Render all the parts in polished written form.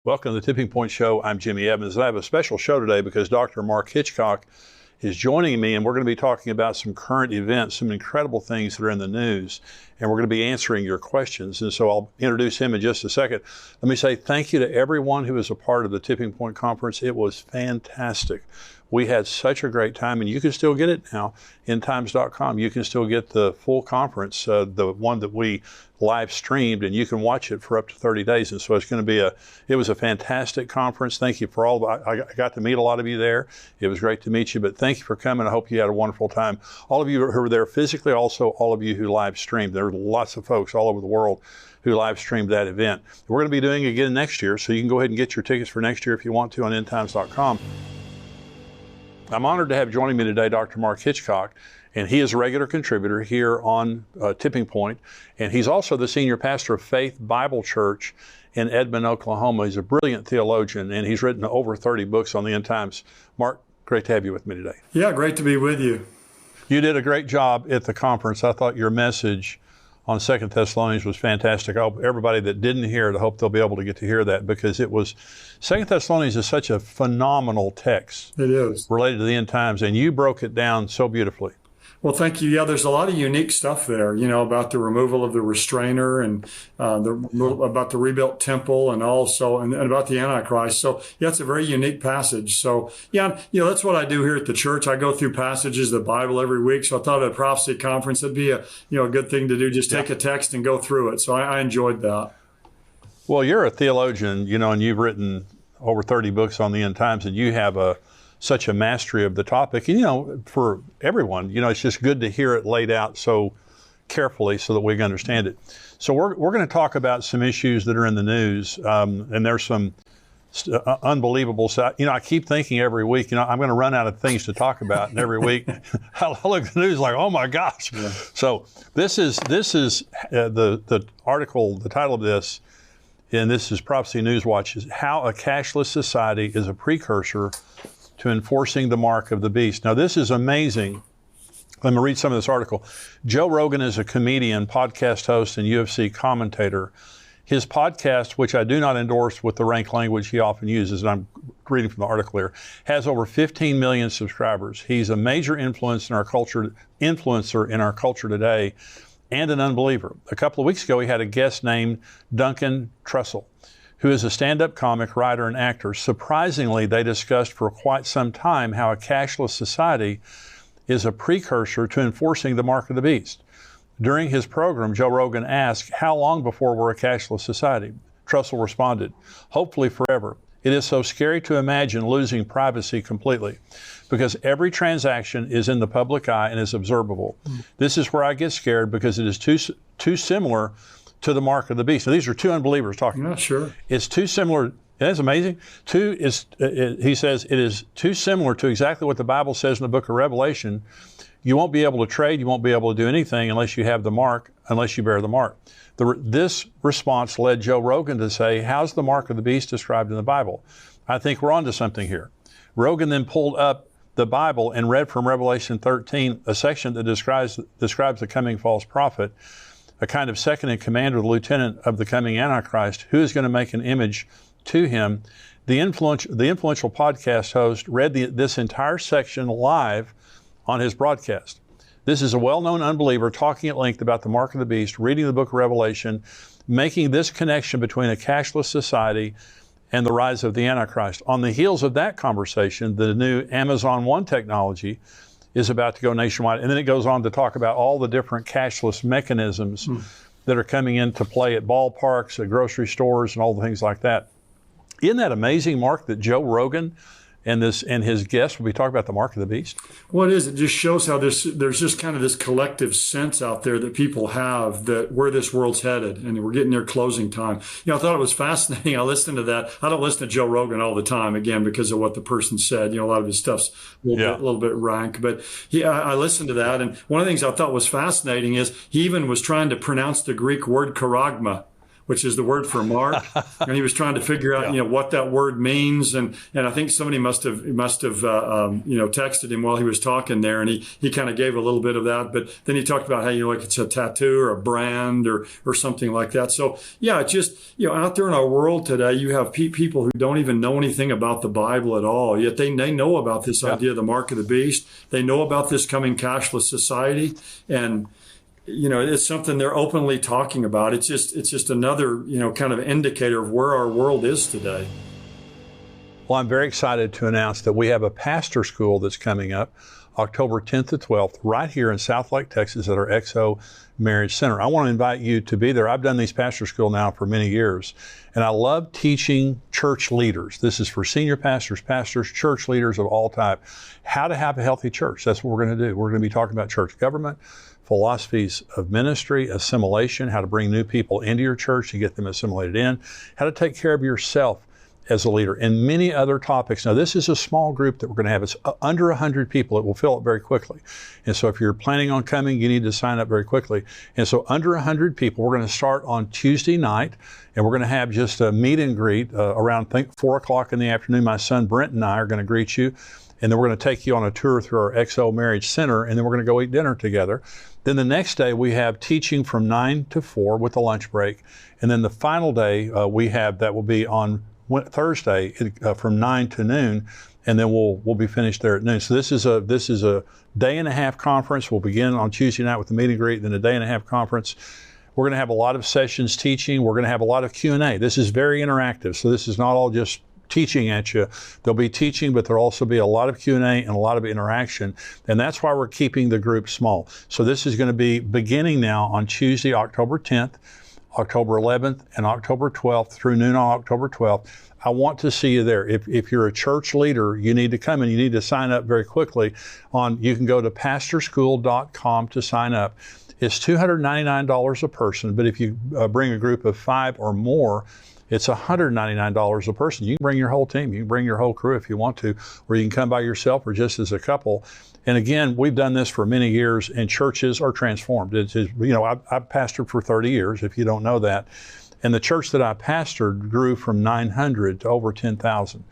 Welcome to the Tipping Point Show. I'm Jimmy Evans, and I have a special show today because Dr. Mark Hitchcock is joining me, and we're going to be talking about some current events, some incredible things that are in the news, and we're going to be answering your questions. And so I'll introduce him in just a second. Let me say thank you to everyone who was a part of the Tipping Point Conference. It was fantastic. We had such a great time, and you can still get it now in times.com. You can still get the full conference, the one that we live streamed, and you can watch it for up to 30 days. And so it's going to be it was a fantastic conference. Thank you for all, I got to meet a lot of you there. It was great to meet you, but thank you for coming. I hope you had a wonderful time. All of you who were there physically, also all of you who live streamed. There were lots of folks all over the world who live streamed that event. We're going to be doing it again next year, so you can go ahead and get your tickets for next year if you want to on endtimes.com. I'm honored to have joining me today Dr. Mark Hitchcock, and he is a regular contributor here on Tipping Point, and he's also the senior pastor of Faith Bible Church in Edmond, Oklahoma. He's a brilliant theologian, and he's written over 30 books on the end times. Mark, great to have you with me today. Yeah, great to be with you. You did a great job at the conference. I thought your message on 2 Thessalonians was fantastic. I hope everybody that didn't hear it, I hope they'll be able to get to hear that, because it was, 2 Thessalonians is such a phenomenal text. It is. Related to the end times, and you broke it down so beautifully. Well, thank you. Yeah, there's a lot of unique stuff there, about the removal of the restrainer and about the rebuilt temple and also and about the Antichrist. So, yeah, it's a very unique passage. So, yeah, that's what I do here at the church. I go through passages of the Bible every week. So I thought at a prophecy conference, it'd be a good thing to do. Just take a text and go through it. So I enjoyed that. Well, you're a theologian, and you've written over 30 books on the end times, and you have such a mastery of the topic. And, for everyone, it's just good to hear it laid out so carefully so that we can understand it. So we're going to talk about some issues that are in the news, and there's some unbelievable stuff. I keep thinking every week, I'm going to run out of things to talk about, and every week I look at the news like, oh my gosh. Yeah. So this is the article, the title of this, and this is Prophecy News Watch, is How a Cashless Society is a Precursor to Enforcing the Mark of the Beast. Now, this is amazing. Let me read some of this article. Joe Rogan is a comedian, podcast host, and UFC commentator. His podcast, which I do not endorse with the rank language he often uses, and I'm reading from the article here, has over 15 million subscribers. He's a major influencer in our culture today, and an unbeliever. A couple of weeks ago, he had a guest named Duncan Trussell, who is a stand-up comic, writer, and actor. Surprisingly, they discussed for quite some time how a cashless society is a precursor to enforcing the mark of the beast. During his program, Joe Rogan asked, how long before we're a cashless society? Trussell responded, hopefully forever. It is so scary to imagine losing privacy completely, because every transaction is in the public eye and is observable. This is where I get scared, because it is too similar to the mark of the beast. Now, these are two unbelievers talking. Yeah, sure. It's too similar. That's amazing. He says it is too similar to exactly what the Bible says in the book of Revelation. You won't be able to trade. You won't be able to do anything unless you have the mark, unless you bear the mark. This response led Joe Rogan to say, how's the mark of the beast described in the Bible? I think we're onto something here. Rogan then pulled up the Bible and read from Revelation 13, a section that describes the coming false prophet, a kind of second in command or the lieutenant of the coming Antichrist, who is going to make an image to him. The influential podcast host read this entire section live on his broadcast. This is a well-known unbeliever talking at length about the mark of the beast, reading the book of Revelation, making this connection between a cashless society and the rise of the Antichrist. On the heels of that conversation, the new Amazon One technology is about to go nationwide. And then it goes on to talk about all the different cashless mechanisms that are coming into play at ballparks, at grocery stores, and all the things like that. Isn't that amazing, Mark, that Joe Rogan and his guests will be talking about the mark of the beast? What is it? Just shows how there's just kind of this collective sense out there that people have that where this world's headed, and we're getting near closing time. I thought it was fascinating. I listened to that. I don't listen to Joe Rogan all the time, again, because of what the person said. A lot of his stuff's a little bit rank, but I listened to that, and one of the things I thought was fascinating is he even was trying to pronounce the Greek word charagma, which is the word for mark. And he was trying to figure out, what that word means. And I think somebody must have texted him while he was talking there. And he kind of gave a little bit of that. But then he talked about how, like it's a tattoo or a brand or something like that. So, yeah, it's just, out there in our world today, you have people who don't even know anything about the Bible at all. Yet they know about this idea of the mark of the beast. They know about this coming cashless society. And it's something they're openly talking about. It's just another, kind of indicator of where our world is today. Well, I'm very excited to announce that we have a pastor school that's coming up October 10th to 12th right here in Southlake, Texas at our XO Marriage Center. I want to invite you to be there. I've done these pastor school now for many years, and I love teaching church leaders. This is for senior pastors, church leaders of all type, how to have a healthy church. That's what we're going to do. We're going to be talking about church government, philosophies of ministry, assimilation, how to bring new people into your church to get them assimilated in, how to take care of yourself as a leader, and many other topics. Now, this is a small group that we're going to have. It's under 100 people. It will fill up very quickly. And so if you're planning on coming, you need to sign up very quickly. And so under 100 people, we're going to start on Tuesday night, and we're going to have just a meet and greet around, 4 o'clock in the afternoon. My son Brent and I are going to greet you. And then we're going to take you on a tour through our XO Marriage Center, and then we're going to go eat dinner together. Then the next day we have teaching from 9 to 4 with a lunch break. And then the final day that will be on Thursday from 9 to noon, and then we'll be finished there at noon. So this is a day and a half conference. We'll begin on Tuesday night with the meet and greet, then a day and a half conference. We're going to have a lot of sessions teaching. We're going to have a lot of Q&A. This is very interactive, so this is not all just teaching at you. There'll be teaching, but there'll also be a lot of Q&A and a lot of interaction, and that's why we're keeping the group small. So this is going to be beginning now on Tuesday, October 10th, October 11th, and October 12th through noon on October 12th. I want to see you there. If you're a church leader, you need to come, and you need to sign up very quickly. You can go to pastorschool.com to sign up. It's $299 a person, but if you bring a group of 5 or more, it's $199 a person. You can bring your whole team. You can bring your whole crew if you want to, or you can come by yourself or just as a couple. And again, we've done this for many years, and churches are transformed. I've pastored for 30 years, if you don't know that. And the church that I pastored grew from 900 to over 10,000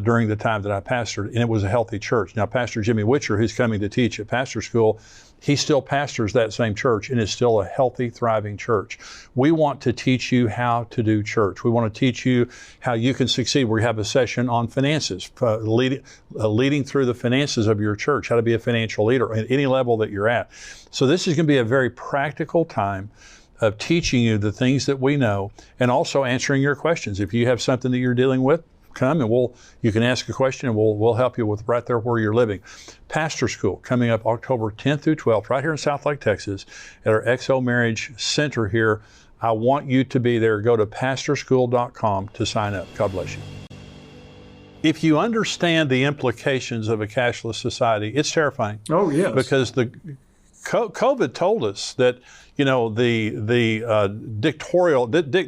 during the time that I pastored, and it was a healthy church. Now, Pastor Jimmy Witcher, who's coming to teach at Pastor School, he still pastors that same church, and is still a healthy, thriving church. We want to teach you how to do church. We want to teach you how you can succeed. We have a session on finances, leading through the finances of your church, how to be a financial leader at any level that you're at. So this is going to be a very practical time of teaching you the things that we know, and also answering your questions. If you have something that you're dealing with, come and you can ask a question, and we'll help you with right there where you're living. Pastor School coming up October 10th through 12th right here in Southlake, Texas at our XO Marriage Center here. I want you to be there. Go to pastorschool.com to sign up. God bless you. If you understand the implications of a cashless society, it's terrifying. Oh, yes. Because the COVID told us that, the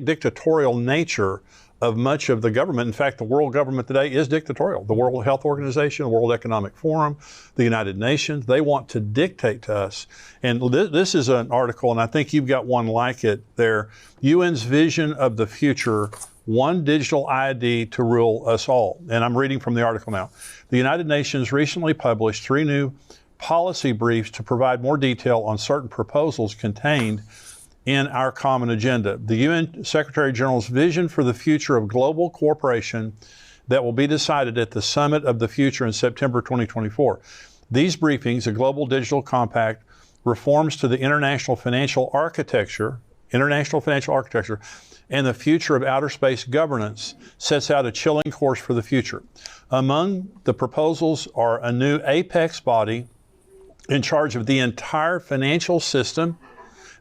dictatorial nature of much of the government. In fact, the world government today is dictatorial. The World Health Organization, the World Economic Forum, the United Nations, they want to dictate to us. And this is an article, and I think you've got one like it there. UN's vision of the future, one digital ID to rule us all. And I'm reading from the article now. The United Nations recently published 3 new policy briefs to provide more detail on certain proposals contained in our common agenda. The UN Secretary General's vision for the future of global cooperation that will be decided at the Summit of the Future in September 2024. These briefings, a global digital compact, reforms to the international financial architecture, and the future of outer space governance sets out a chilling course for the future. Among the proposals are a new apex body in charge of the entire financial system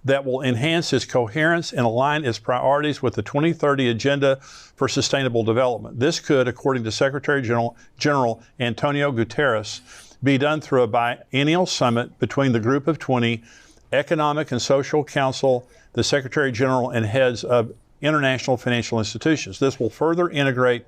that will enhance its coherence and align its priorities with the 2030 Agenda for Sustainable Development. This could, according to Secretary General Antonio Guterres, be done through a biennial summit between the Group of 20, Economic and Social Council, the Secretary General, and heads of international financial institutions. This will further integrate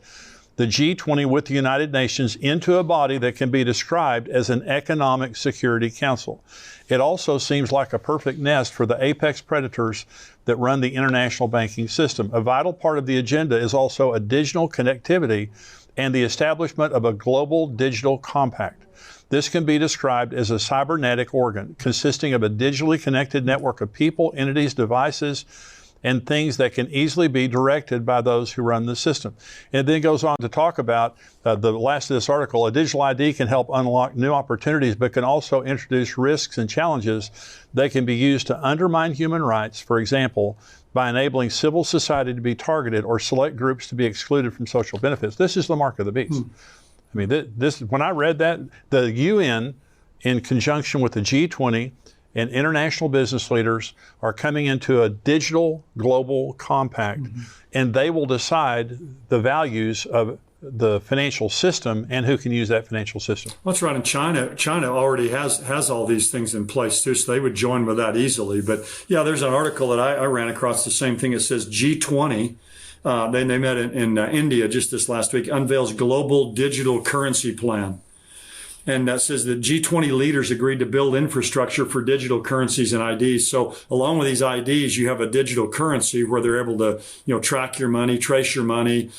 the G20 with the United Nations into a body that can be described as an economic security council. It also seems like a perfect nest for the apex predators that run the international banking system. A vital part of the agenda is also a digital connectivity and the establishment of a global digital compact. This can be described as a cybernetic organ consisting of a digitally connected network of people, entities, devices, and things that can easily be directed by those who run the system. And it then goes on to talk about the last of this article, a digital ID can help unlock new opportunities, but can also introduce risks and challenges that can be used to undermine human rights, for example, by enabling civil society to be targeted or select groups to be excluded from social benefits. This is the mark of the beast. I mean, this when I read that, the UN, in conjunction with the G20 and international business leaders, are coming into a digital global compact, and they will decide the values of the financial system and who can use that financial system. That's right. And China already has all these things in place too, so they would join with that easily. But yeah, there's an article that I ran across, the same thing. It says G20. They met in India just this last week, unveils global digital currency plan. And that says that G20 leaders agreed to build infrastructure for digital currencies and IDs. So along with these IDs, you have a digital currency where they're able to, track your money, trace your money,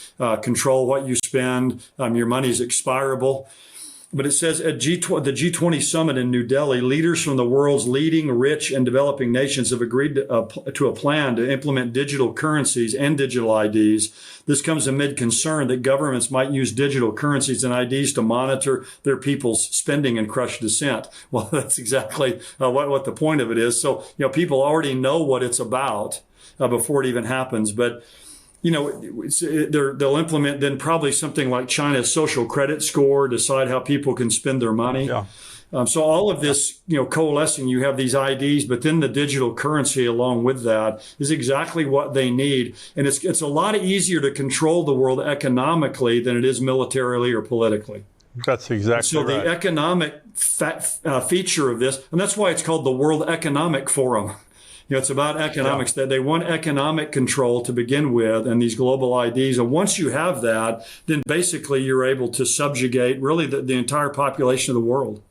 control what you spend. Your money is expirable. But it says at the G20 summit in New Delhi, leaders from the world's leading rich and developing nations have agreed to a plan to implement digital currencies and digital IDs. This comes amid concern that governments might use digital currencies and IDs to monitor their people's spending and crush dissent. Well, that's exactly what the point of it is. So, people already know what it's about before it even happens. But they'll implement then probably something like China's social credit score, decide how people can spend their money. Yeah. So all of this, coalescing, you have these IDs, but then the digital currency along with that is exactly what they need. And it's a lot easier to control the world economically than it is militarily or politically. That's exactly right. So the economic feature of this, and that's why it's called the World Economic Forum. It's about economics, that they want economic control to begin with and these global IDs. And once you have that, then basically you're able to subjugate really the entire population of the world.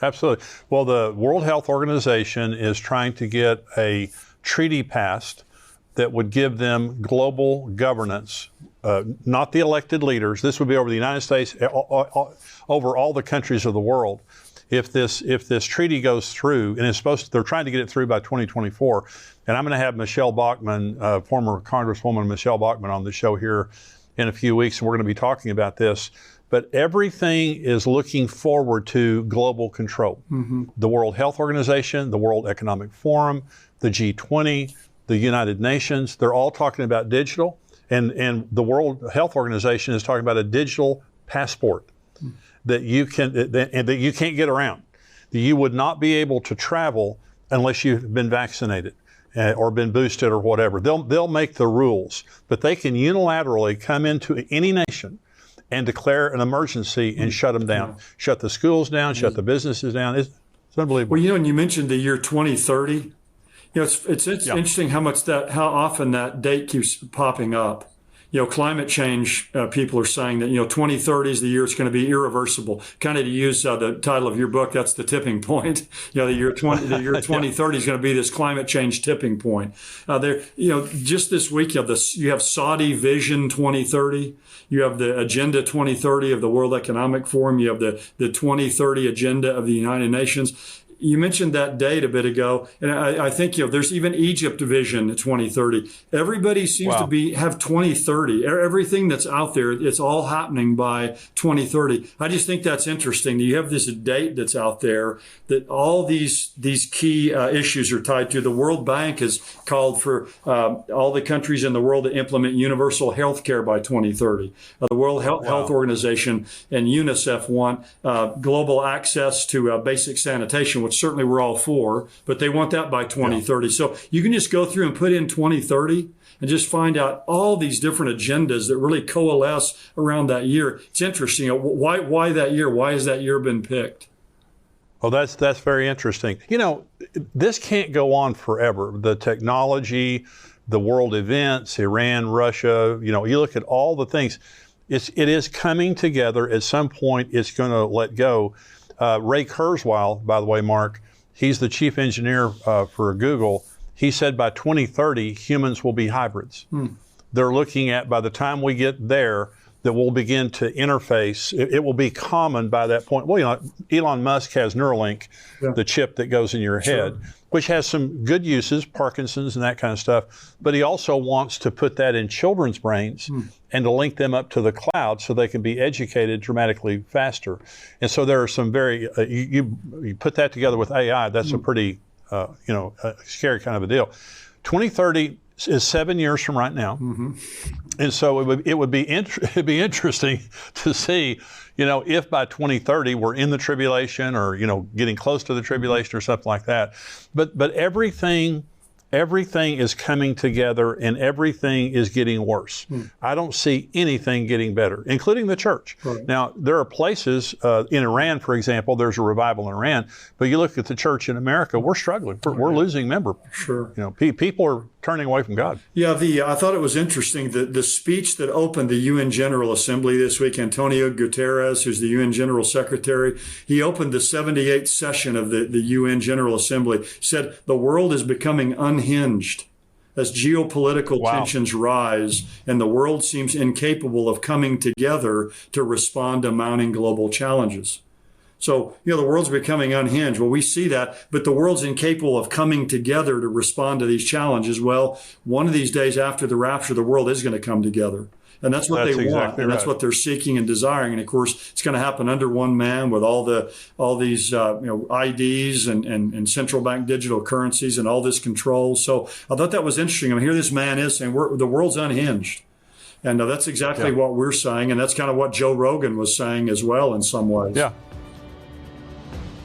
Absolutely. Well, the World Health Organization is trying to get a treaty passed that would give them global governance, not the elected leaders. This would be over the United States, over all the countries of the world. If this treaty goes through, and they're trying to get it through by 2024, and I'm going to have Michelle Bachmann, former Congresswoman Michelle Bachmann, on the show here in a few weeks, and we're going to be talking about this. But everything is looking forward to global control. The World Health Organization, the World Economic Forum, the G20, the United Nations, they're all talking about digital, and the World Health Organization is talking about a digital passport that you can't get around. That you would not be able to travel unless you've been vaccinated or been boosted or whatever. They'll make the rules, but they can unilaterally come into any nation and declare an emergency and shut them down, shut the schools down, shut the businesses down. It's unbelievable. Well, and you mentioned the year 2030. It's interesting how often that date keeps popping up. Climate change, people are saying that, 2030 is the year it's going to be irreversible. Kind of to use the title of your book, that's the tipping point. The year 2030 is going to be this climate change tipping point. Just this week, you have Saudi Vision 2030. You have the Agenda 2030 of the World Economic Forum. You have the 2030 Agenda of the United Nations. You mentioned that date a bit ago, and I think there's even Egypt Vision 2030. Everybody seems to have 2030. Everything that's out there, it's all happening by 2030. I just think that's interesting. You have this date that's out there that all these key issues are tied to. The World Bank has called for all the countries in the world to implement universal health care by 2030. The World Health Organization and UNICEF want global access to basic sanitation, which certainly we're all for, but they want that by 2030. So you can just go through and put in 2030 and just find out all these different agendas that really coalesce around that year. It's interesting. Why that year? Why has that year been picked? Oh, that's very interesting. This can't go on forever. The technology, the world events, Iran, Russia, you look at all the things. it is coming together. At some point, it's going to let go. Ray Kurzweil, by the way, Mark, he's the chief engineer for Google. He said by 2030, humans will be hybrids. They're looking at, by the time we get there, that we'll begin to interface. It will be common by that point. Well, Elon Musk has Neuralink, the chip that goes in your head, which has some good uses, Parkinson's and that kind of stuff. But he also wants to put that in children's brains and to link them up to the cloud so they can be educated dramatically faster. And so there are some very, you put that together with AI, that's a pretty, scary kind of a deal. 2030 is 7 years from right now. And so it would be interesting to see, if by 2030 we're in the tribulation or, getting close to the tribulation or something like that. But everything is coming together and everything is getting worse. I don't see anything getting better, including the church. Right. Now, there are places, in Iran, for example, there's a revival in Iran, but you look at the church in America, we're struggling. We're losing members. Sure. People are turning away from God. Yeah, I thought it was interesting that the speech that opened the UN General Assembly this week, Antonio Guterres, who's the UN General Secretary, he opened the 78th session of the UN General Assembly, said the world is becoming unhinged as geopolitical tensions rise and the world seems incapable of coming together to respond to mounting global challenges. So, the world's becoming unhinged. Well, we see that, but the world's incapable of coming together to respond to these challenges. Well, one of these days after the rapture, the world is going to come together. And that's what they want. Exactly and that's what they're seeking and desiring. And of course, it's going to happen under one man with all these IDs and central bank digital currencies and all this control. So I thought that was interesting. I mean, here this man is saying the world's unhinged. And that's exactly what we're saying. And that's kind of what Joe Rogan was saying as well in some ways. Yeah.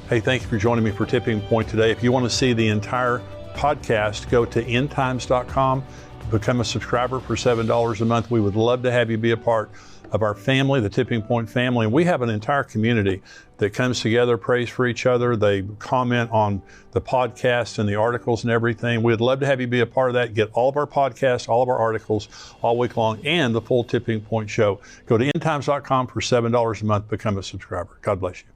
Hey, thank you for joining me for Tipping Point today. If you want to see the entire podcast, go to endtimes.com, become a subscriber for $7 a month. We would love to have you be a part of our family, the Tipping Point family. And we have an entire community that comes together, prays for each other. They comment on the podcast and the articles and everything. We'd love to have you be a part of that. Get all of our podcasts, all of our articles all week long, and the full Tipping Point show. Go to endtimes.com for $7 a month, become a subscriber. God bless you.